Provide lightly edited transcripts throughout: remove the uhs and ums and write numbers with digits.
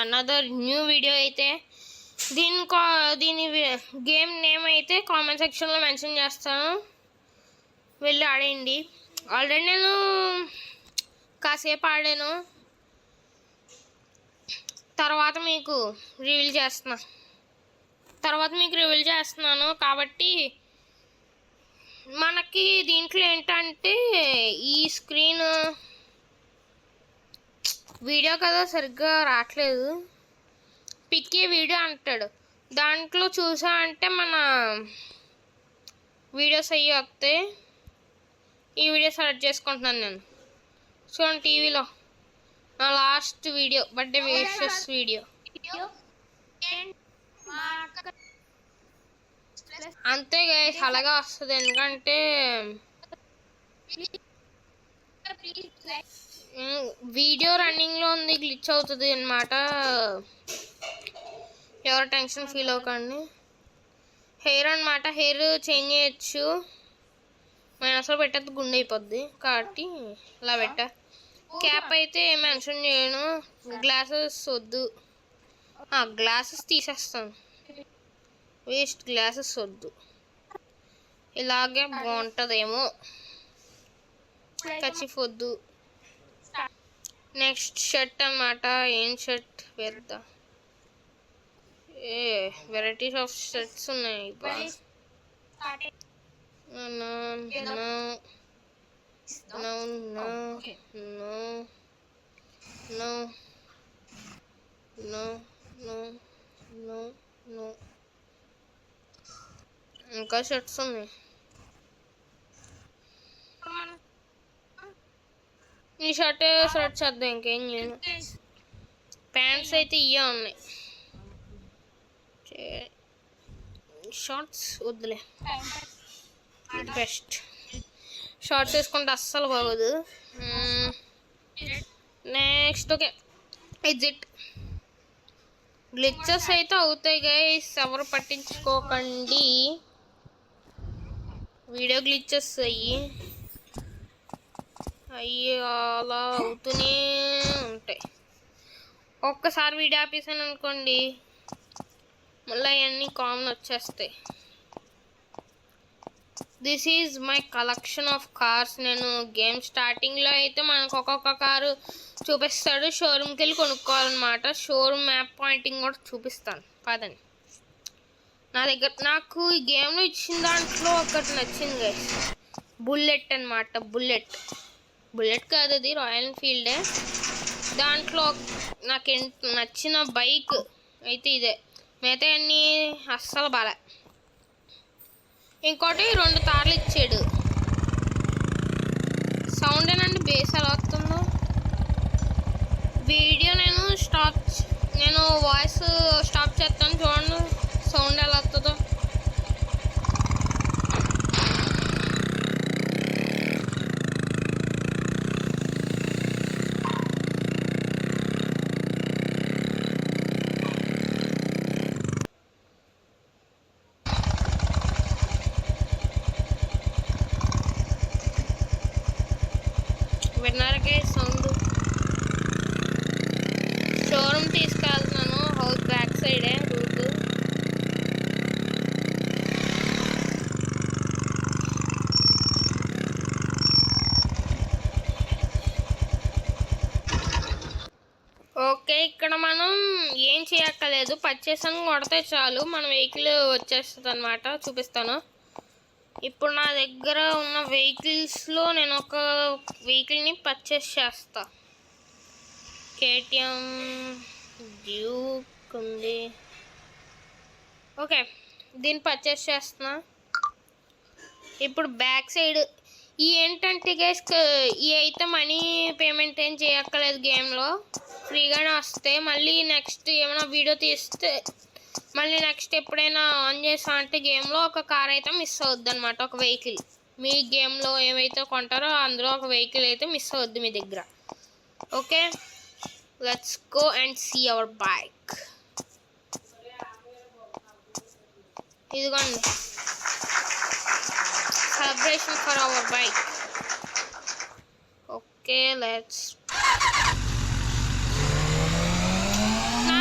Another new video అయితే దీని game name అయితే కామెంట్ సెక్షన్లో మెన్షన్ చేస్తాను, వెళ్ళి ఆడేయండి. ఆల్రెడీ నేను కాసేపు ఆడాను, తర్వాత మీకు రివీల్ చేస్తున్నాను. కాబట్టి మనకి దీంట్లో ఏంటంటే ఈ స్క్రీన్ వీడియో కదా సరిగ్గా రావట్లేదు, పిక్కి వీడియో అంటాడు. దాంట్లో చూసా అంటే మన వీడియోస్ అయ్యి వస్తాయి. ఈ వీడియో సెలెక్ట్ చేసుకుంటున్నాను నేను. చూడండి టీవీలో నా last video, birthday wishes video. అంతే గైస్, అలాగే వస్తుంది. ఎందుకంటే వీడియో రన్నింగ్లో ఉంది, గ్లిచ్ అవుతుంది అన్నమాట. ఎవరు టెన్షన్ ఫీల్ అవ్వకండి. హెయిర్ అన్నమాట, హెయిర్ చేంజ్ చేయొచ్చు. నేను అసలు పెట్టద్దు, గుండె అయిపోద్ది కాబట్టి ఇలా పెట్టా. క్యాప్ అయితే మెన్షన్ చేయను, గ్లాసెస్ వద్దు. గ్లాసెస్ తీసేస్తాను, వేస్ట్, గ్లాసెస్ వద్దు. ఇలాగే బాగుంటుందేమో, కచ్చిఫ్ వద్దు. నెక్స్ట్ షర్ట్ అన్నమాట. ఏం షర్ట్ వేద్దాం? వెరైటీస్ ఆఫ్ షర్ట్స్ ఉన్నాయి. ఇంకా షర్ట్స్ ఉన్నాయి. ఈ షర్ట్ సెలెక్ట్ చేద్దాం, ఇంకేం చేయను. ప్యాంట్స్ అయితే ఇవే ఉన్నాయి, షార్ట్స్ వద్దులే. బెస్ట్ షార్ట్స్ వేసుకుంటే అస్సలు బాగోదు. Next okay, exit. గ్లిచెస్ అయితే అవుతాయి గైస్, ఎవరు పట్టించుకోకండి. వీడియో గ్లిచెస్ అయ్యి అలా అవుతూనే ఉంటాయి. ఒక్కసారి వీడియో ఆపేసాను అనుకోండి, మళ్ళీ అవన్నీ కామన్ వచ్చేస్తాయి. This is my collection of cars. నేను గేమ్ స్టార్టింగ్లో అయితే మనకు ఒక్కొక్క కారు చూపిస్తాడు, షోరూమ్కి వెళ్ళి కొనుక్కోవాలన్నమాట. షోరూమ్ మ్యాప్ పాయింటింగ్ కూడా చూపిస్తాను, పదండి. నాకు ఈ గేమ్లో ఇచ్చిన దాంట్లో ఒకటి నచ్చింది గైస్, బుల్లెట్ అన్నమాట. బుల్లెట్ కాదు, అది రాయల్ ఎన్ఫీల్డే. దాంట్లో నాకు నచ్చిన బైక్ అయితే ఇదే, మిగతా అన్నీ అస్సలు బాలే. ఇంకోటి 2 తార్లు ఇచ్చాడు. సౌండ్ ఏనండి, బేస్ ఎలా వస్తుందో. వీడియో నేను వాయిస్ స్టాప్ చేస్తాను, చూడండి సౌండ్ ఎలా వస్తుందో. విన్నారకే సౌండ్. షోరూమ్ తీసుకెళ్తున్నాను, హౌస్ బ్యాక్ సైడే రూట్. ఓకే, ఇక్కడ మనం ఏం చేయక్కర్లేదు, పర్చేస్ అని కొడితే చాలు మన వెహికల్ వచ్చేస్తుంది అన్నమాట. చూపిస్తాను. ఇప్పుడు నా దగ్గర ఉన్న వెహికల్స్లో నేను ఒక వెహికల్ని పర్చేస్ చేస్తా. కేటీఎం డ్యూక్ ఉంది. ఓకే, దీన్ని పర్చేస్ చేస్తున్నా. ఇప్పుడు బ్యాక్ సైడ్ ఏంటంటే గైస్, ఇవి అయితే మనీ పేమెంట్ ఏం చేయక్కర్లేదు, గేమ్లో ఫ్రీగానే వస్తాయి. మళ్ళీ నెక్స్ట్ ఏమైనా వీడియో తీస్తే మళ్ళీ నెక్స్ట్ ఎప్పుడైనా ఆన్ చేస్తా అంటే గేమ్లో ఒక కార్ అయితే మిస్ అవుద్ది అనమాట. ఒక వెహికల్ మీ గేమ్లో ఏవైతే కొంటారో అందులో ఒక వెహికల్ అయితే మిస్ అవుద్ది మీ దగ్గర. Okay, let's go and see our bike. ఇదిగోండి, celebration for our bike. Okay, let's. నా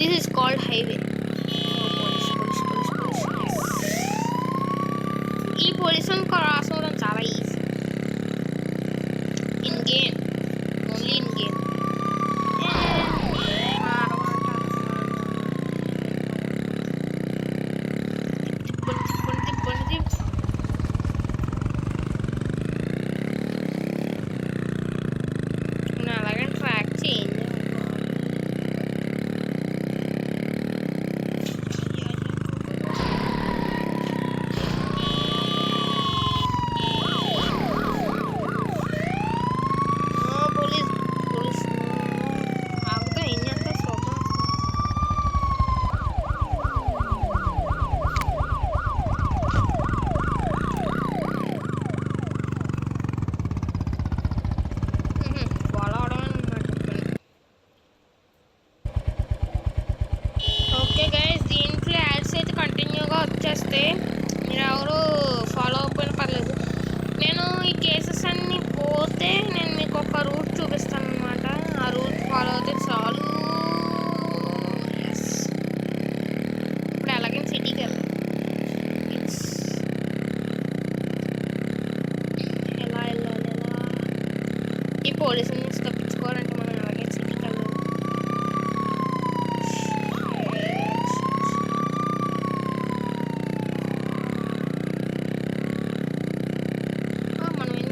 దిస్ ఇస్ కాల్డ్ హైవే. ఈ పోలీసులను క్రాస్ అవ్వడం చాలా easy in game, only in game. అలాగే ట్రాక్ చేయండి. పోలీస్ పోలీస్ ఆగుతా ఏం చేస్తా సోపం. ఫాలో అవడం అనమాట. ఓకే గైస్, దీంట్లో యాడ్స్ అయితే కంటిన్యూగా వచ్చేస్తే మీరు ఎవరు ఫాలో అవ్వకపోయినా పర్లేదు. నేను ఈ కేసెస్ అన్నీ పోతే నేను మీకు ఒక రూట్ చూపిస్తాను అనమాట. ఆ రూట్ ఫాలో అవుతే చాలు. ఎస్, ఇప్పుడు ఎలాగైనా సిటీకి వెళ్దాం. ఎలా వెళ్ళాలి, ఎలా ఈ పోలీసుల నుంచి తప్పించుకోవాలంటే మనం ఎలాగైనా సిటీకి వెళ్ళాలి. మనం ఏం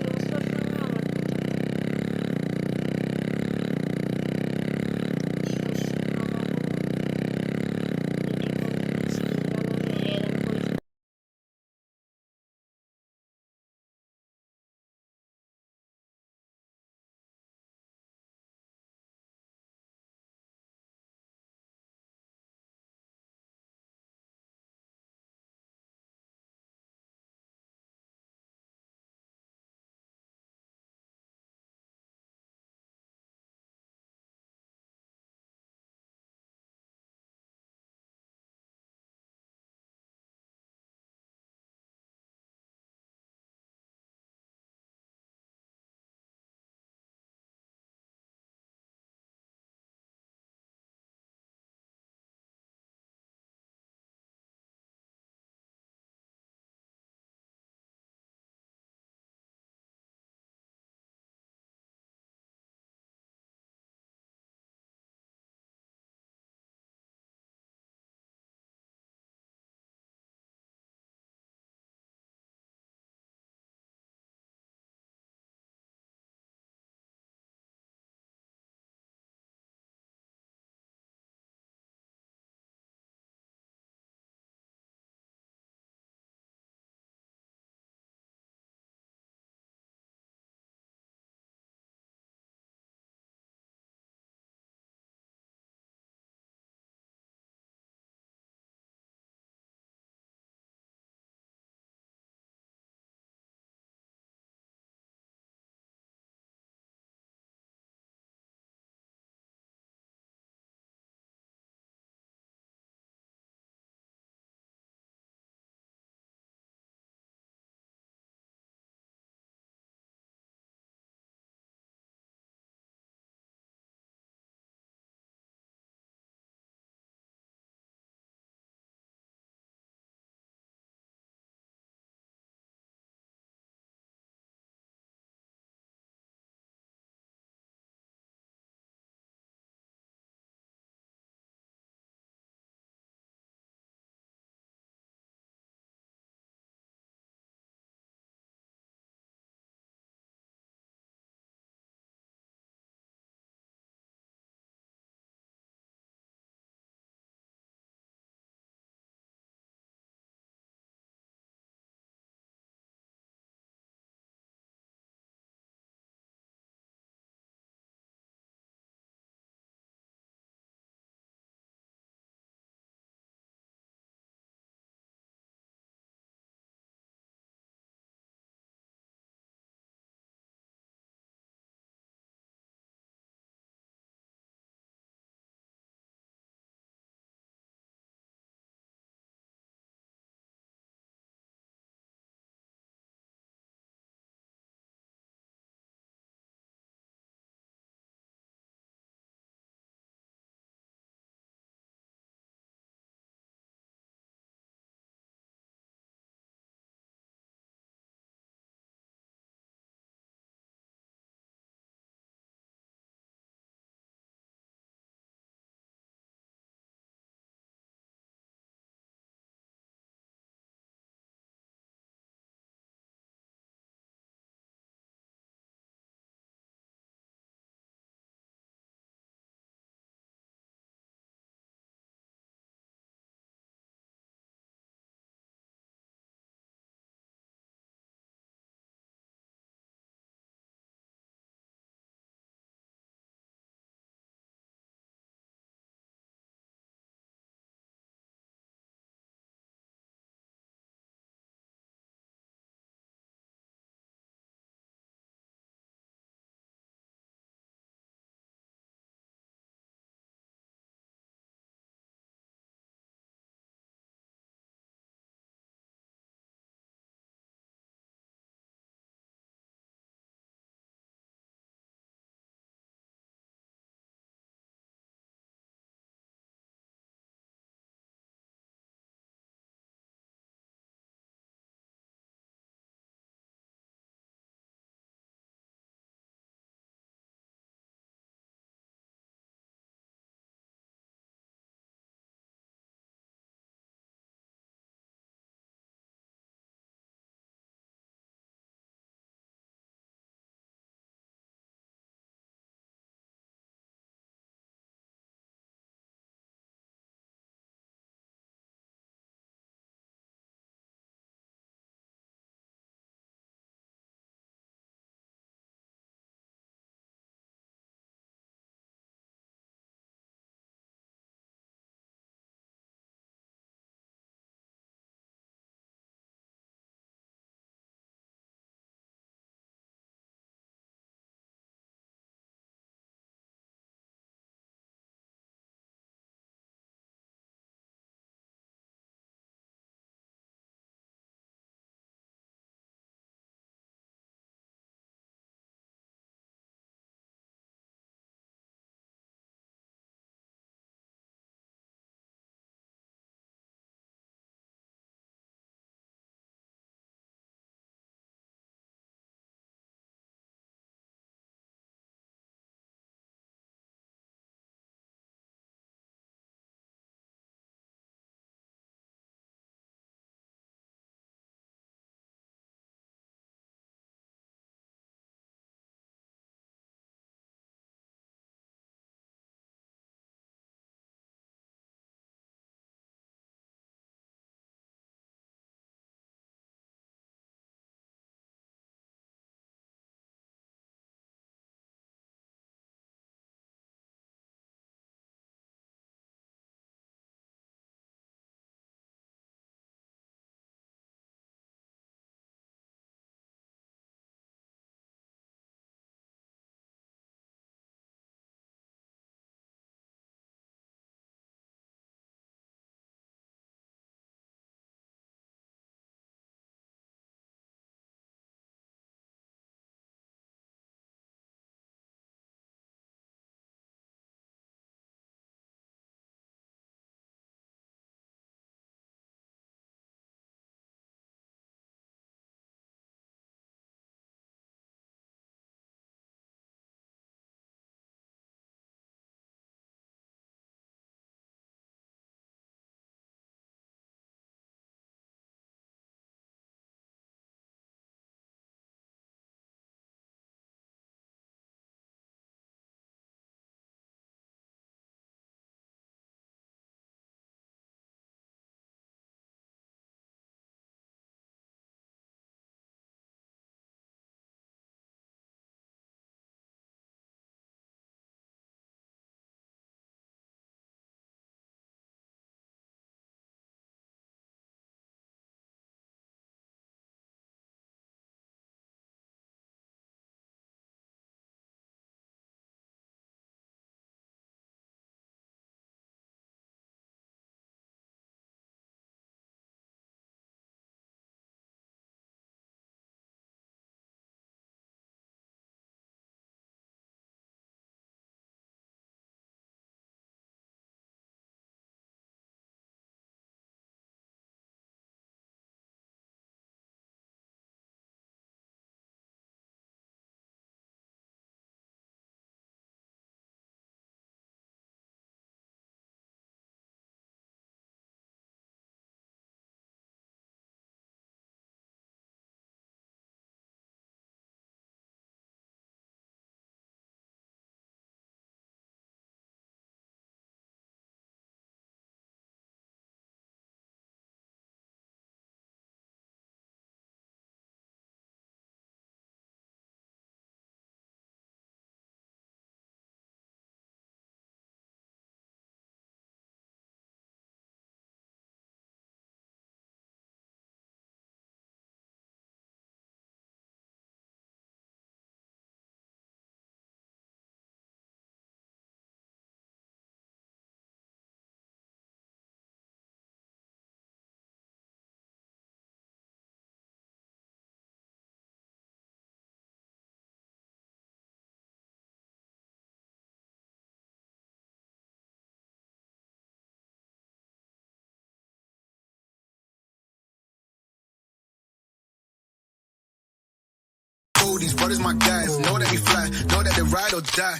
Oh, these brothers my guys. Know that we fly, know that they ride or die.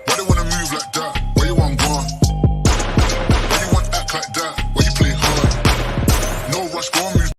Why they wanna move like that? Where you want gone?